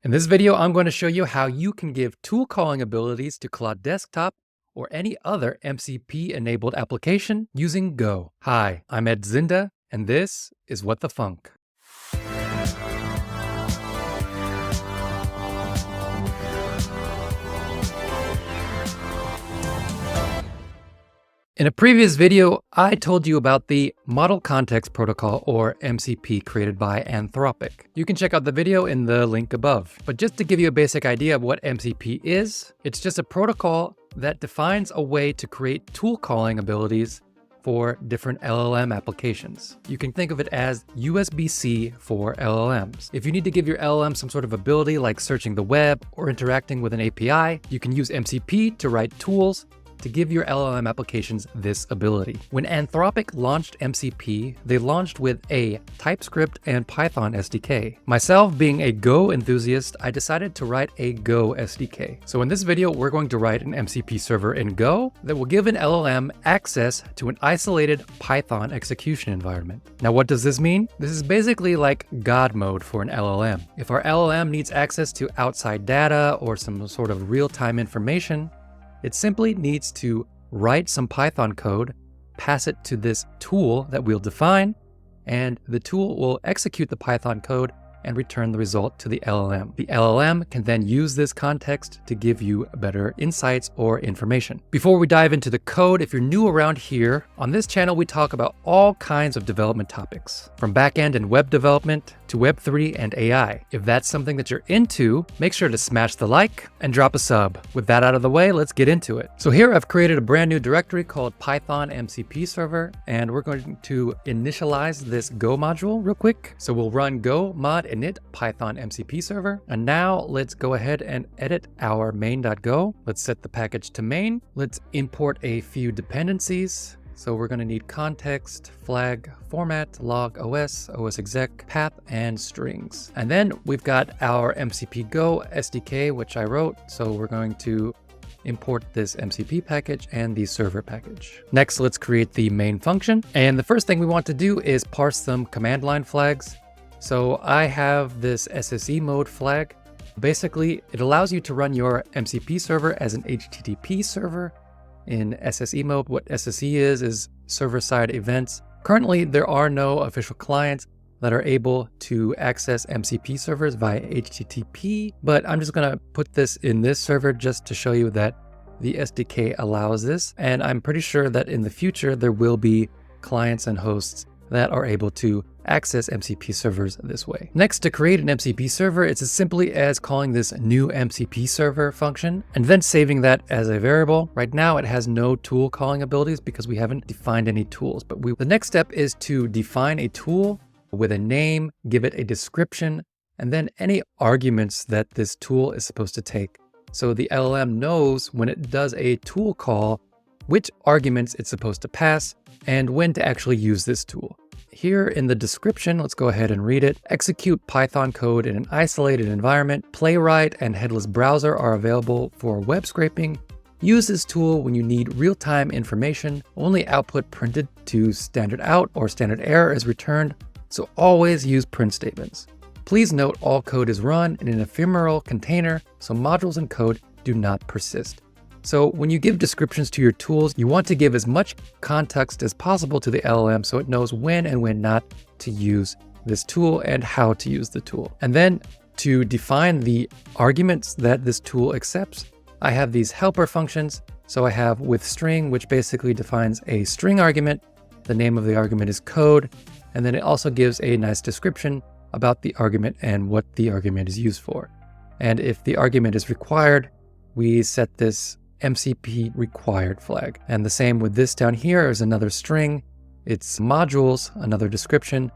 In this video, I'm going to show you how you can give tool calling abilities to Claude Desktop or any other MCP-enabled application using Go. Hi, I'm Ed Zynda, and this is What the Funk. In a previous video, I told you about the Model Context Protocol, or MCP, created by Anthropic. You can check out the video in the link above. But just to give you a basic idea of what MCP is, it's just a protocol that defines a way to create tool calling abilities for different LLM applications. You can think of it as USB-C for LLMs. If you need to give your LLM some sort of ability like searching the web or interacting with an API, you can use MCP to write tools to give your LLM applications this ability. When Anthropic launched MCP, they launched with a TypeScript and Python SDK. Myself, being a Go enthusiast, I decided to write a Go SDK. So in this video, we're going to write an MCP server in Go that will give an LLM access to an isolated Python execution environment. Now, what does this mean? This is basically like God mode for an LLM. If our LLM needs access to outside data or some sort of real-time information, it simply needs to write some Python code, pass it to this tool that we'll define, and the tool will execute the Python code and return the result to the LLM. The LLM can then use this context to give you better insights or information. Before we dive into the code, if you're new around here, on this channel we talk about all kinds of development topics, from backend and web development to Web3 and AI. If that's something that you're into, make sure to smash the like and drop a sub. With that out of the way, let's get into it. So here I've created a brand new directory called Python MCP server, and we're going to initialize this Go module real quick. So we'll run go mod init Python MCP server. And now let's go ahead and edit our main.go. Let's set the package to main. Let's import a few dependencies. So we're going to need context, flag, format, log, OS exec, path, and strings. And then we've got our MCP-go SDK, which I wrote. So we're going to import this MCP package and the server package. Next, let's create the main function. And the first thing we want to do is parse some command line flags. So I have this SSE mode flag. Basically, it allows you to run your MCP server as an HTTP server in SSE mode. What SSE is server-side events. Currently, there are no official clients that are able to access MCP servers via HTTP, but I'm just gonna put this in this server just to show you that the SDK allows this. And I'm pretty sure that in the future, there will be clients and hosts that are able to access MCP servers this way. Next, to create an MCP server, it's as simply as calling this new MCP server function and then saving that as a variable. Right now, it has no tool calling abilities because we haven't defined any tools, but the next step is to define a tool with a name, give it a description, and then any arguments that this tool is supposed to take. So the LLM knows when it does a tool call, which arguments it's supposed to pass, and when to actually use this tool. Here in the description, let's go ahead and read it. Execute Python code in an isolated environment. Playwright and headless browser are available for web scraping. Use this tool when you need real-time information. Only output printed to standard out or standard error is returned, so always use print statements. Please note all code is run in an ephemeral container, so modules and code do not persist. So when you give descriptions to your tools, you want to give as much context as possible to the LLM so it knows when and when not to use this tool and how to use the tool. And then to define the arguments that this tool accepts, I have these helper functions. So I have with string, which basically defines a string argument. The name of the argument is code. And then it also gives a nice description about the argument and what the argument is used for. And if the argument is required, we set this MCP required flag. And the same with this down here is another string. It's modules, another description.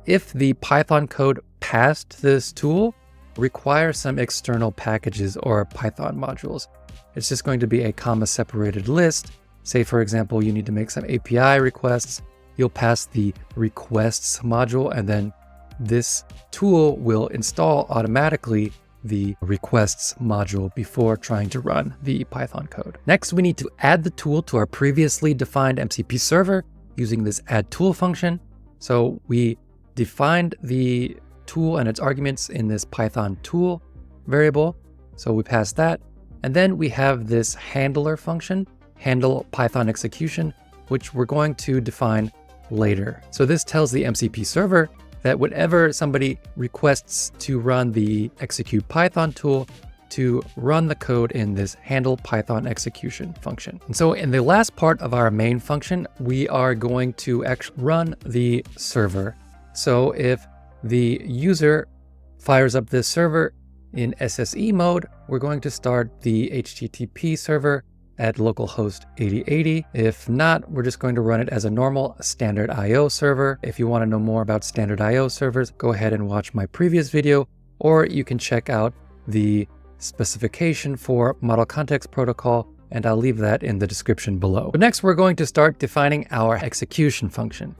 If the Python code passed this tool, requires some external packages or Python modules. It's just going to be a comma separated list. Say, for example, you need to make some API requests. You'll pass the requests module, and then this tool will install automatically the requests module before trying to run the Python code. Next, we need to add the tool to our previously defined MCP server using this add tool function. So we defined the tool and its arguments in this Python tool. variable. So we pass that. And then we have this handler function, handle Python execution, which we're going to define later. So this tells the MCP server that whenever somebody requests to run the execute Python tool, to run the code in this handle Python execution function. And so in the last part of our main function, we are going to actually run the server. So if the user fires up this server in SSE mode, we're going to start the HTTP server at localhost 8080. If not, we're just going to run it as a normal standard IO server. If you want to know more about standard IO servers, go ahead and watch my previous video, or you can check out the specification for Model Context Protocol, and I'll leave that in the description below. But next, we're going to start defining our execution function.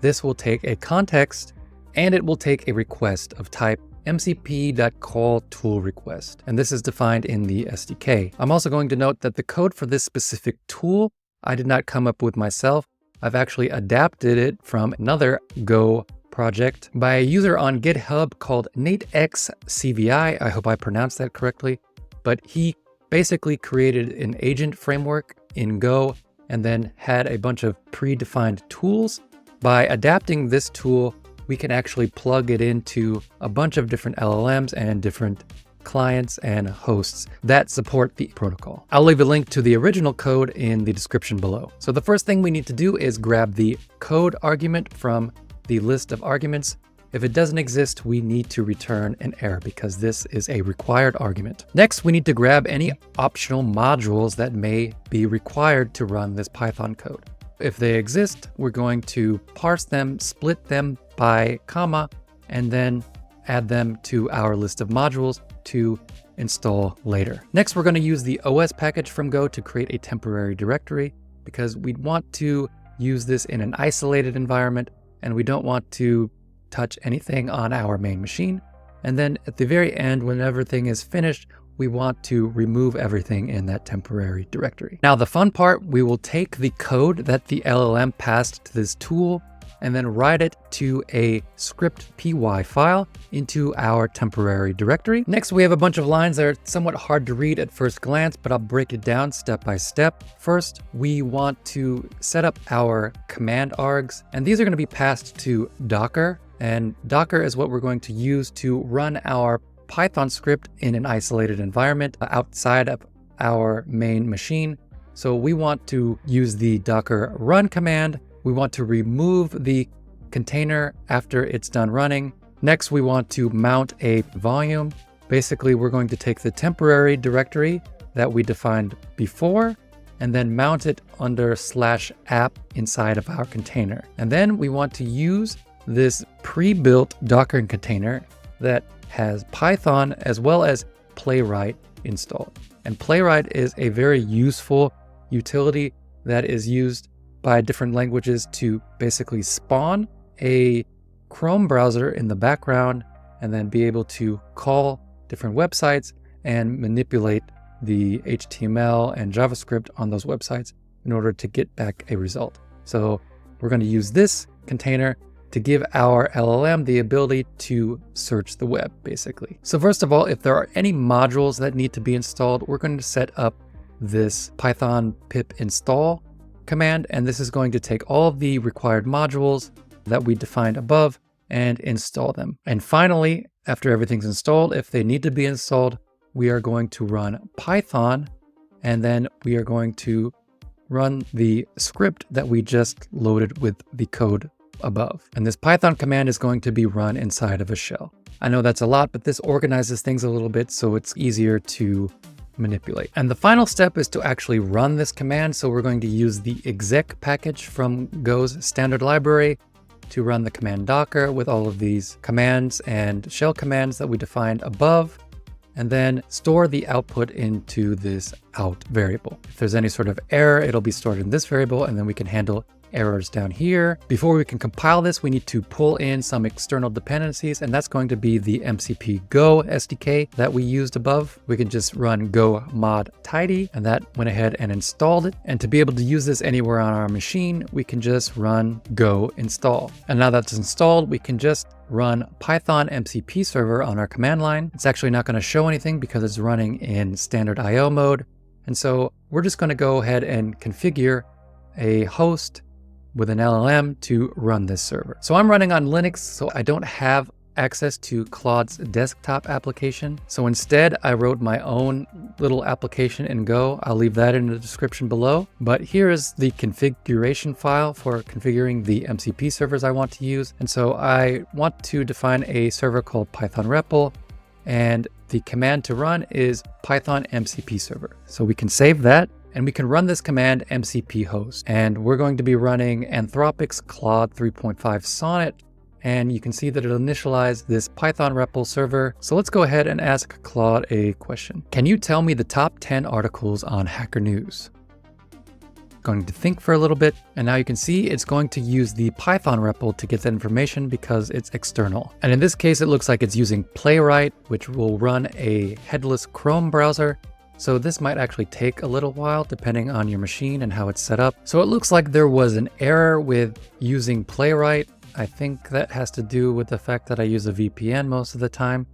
This will take a context, and it will take a request of type mcp.callToolRequest, and this is defined in the SDK. I'm also going to note that the code for this specific tool, I did not come up with myself. I've actually adapted it from another Go project by a user on GitHub called NateXCVI. I hope I pronounced that correctly, but he basically created an agent framework in Go and then had a bunch of predefined tools. By adapting this tool, we can actually plug it into a bunch of different LLMs and different clients and hosts that support the protocol. I'll leave a link to the original code in the description below. So the first thing we need to do is grab the code argument from the list of arguments. If it doesn't exist, we need to return an error because this is a required argument. Next, we need to grab any optional modules that may be required to run this Python code. If they exist, we're going to parse them, split them by comma, and then add them to our list of modules to install later. Next, we're going to use the OS package from Go to create a temporary directory because we want to use this in an isolated environment and we don't want to touch anything on our main machine. And then at the very end, when everything is finished, we want to remove everything in that temporary directory. Now, the fun part, we will take the code that the LLM passed to this tool and then write it to a script py file into our temporary directory. Next, we have a bunch of lines that are somewhat hard to read at first glance, but I'll break it down step by step. First, we want to set up our command args, and these are going to be passed to Docker, and Docker is what we're going to use to run our Python script in an isolated environment outside of our main machine. So we want to use the Docker run command. We want to remove the container after it's done running. Next, we want to mount a volume. Basically, we're going to take the temporary directory that we defined before and then mount it under /app inside of our container. And then we want to use this pre-built Docker container that has Python as well as Playwright installed. And Playwright is a very useful utility that is used by different languages to basically spawn a Chrome browser in the background and then be able to call different websites and manipulate the HTML and JavaScript on those websites in order to get back a result. So we're going to use this container to give our LLM the ability to search the web, basically. So first of all, if there are any modules that need to be installed, we're going to set up this Python pip install command, and this is going to take all of the required modules that we defined above and install them. And finally, after everything's installed, if they need to be installed, we are going to run Python, and then we are going to run the script that we just loaded with the code above. And this Python command is going to be run inside of a shell. I know that's a lot, but this organizes things a little bit so it's easier to manipulate. And the final step is to actually run this command. So we're going to use the exec package from Go's standard library to run the command Docker with all of these commands and shell commands that we defined above, and then store the output into this out variable. If there's any sort of error, it'll be stored in this variable, and then we can handle errors down here. Before we can compile this, we need to pull in some external dependencies, and that's going to be the MCP-go SDK that we used above. We can just run go mod tidy, and that went ahead and installed it. And to be able to use this anywhere on our machine, we can just run go install. And now that's installed, we can just run Python MCP server on our command line. It's actually not going to show anything because it's running in standard IO mode. And so we're just going to go ahead and configure a host with an LLM to run this server. So I'm running on Linux, so I don't have access to Claude's desktop application. So instead, I wrote my own little application in Go. I'll leave that in the description below. But here is the configuration file for configuring the MCP servers I want to use. And so I want to define a server called Python REPL, and the command to run is Python MCP server. So we can save that, and we can run this command mcp host. And we're going to be running Anthropic's Claude 3.5 Sonnet. And you can see that it initialized this Python REPL server. So let's go ahead and ask Claude a question. Can you tell me the top 10 articles on Hacker News? Going to think for a little bit, and now you can see it's going to use the Python REPL to get that information because it's external. And in this case, it looks like it's using Playwright, which will run a headless Chrome browser. So this might actually take a little while depending on your machine and how it's set up. So it looks like there was an error with using Playwright. I think that has to do with the fact that I use a VPN most of the time.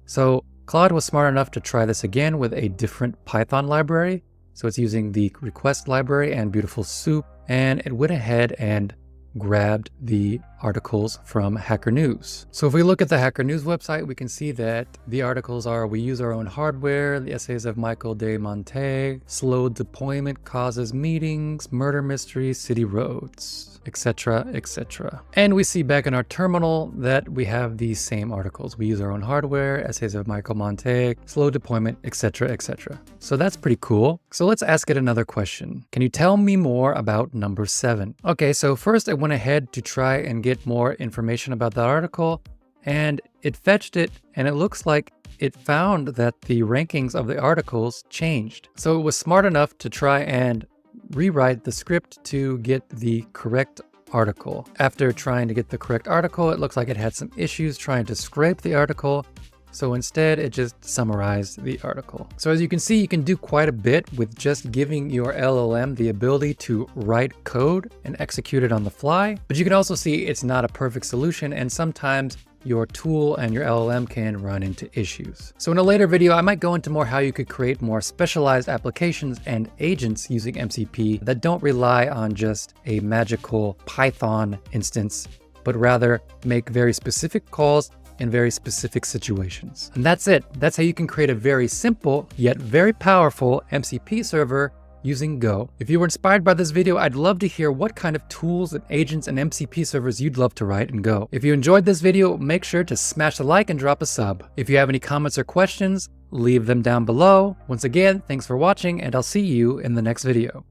So Claude was smart enough to try this again with a different Python library. So it's using the request library and Beautiful Soup, and it went ahead and grabbed the articles from Hacker News. So if we look at the Hacker News website, we can see that the articles are "We use our own hardware," the essays of Michael de Montaigne, "Slow deployment causes meetings," "Murder mysteries, city roads," etc., etc. And we see back in our terminal that we have these same articles. "We use our own hardware," "Essays of Michael Montaigne," "Slow deployment," etc., etc. So that's pretty cool. So let's ask it another question. Can you tell me more about number 7? Okay, so first I went ahead to try and get more information about that article, and it fetched it, and it looks like it found that the rankings of the articles changed. So it was smart enough to try and rewrite the script to get the correct article. After trying to get the correct article, it looks like it had some issues trying to scrape the article. So instead, it just summarized the article. So as you can see, you can do quite a bit with just giving your LLM the ability to write code and execute it on the fly. But you can also see it's not a perfect solution, and sometimes your tool and your LLM can run into issues. So in a later video, I might go into more how you could create more specialized applications and agents using MCP that don't rely on just a magical Python instance, but rather make very specific calls in very specific situations. And that's it. That's how you can create a very simple yet very powerful MCP server using Go. If you were inspired by this video, I'd love to hear what kind of tools and agents and MCP servers you'd love to write in Go. If you enjoyed this video, make sure to smash the like and drop a sub. If you have any comments or questions, leave them down below. Once again, thanks for watching, and I'll see you in the next video.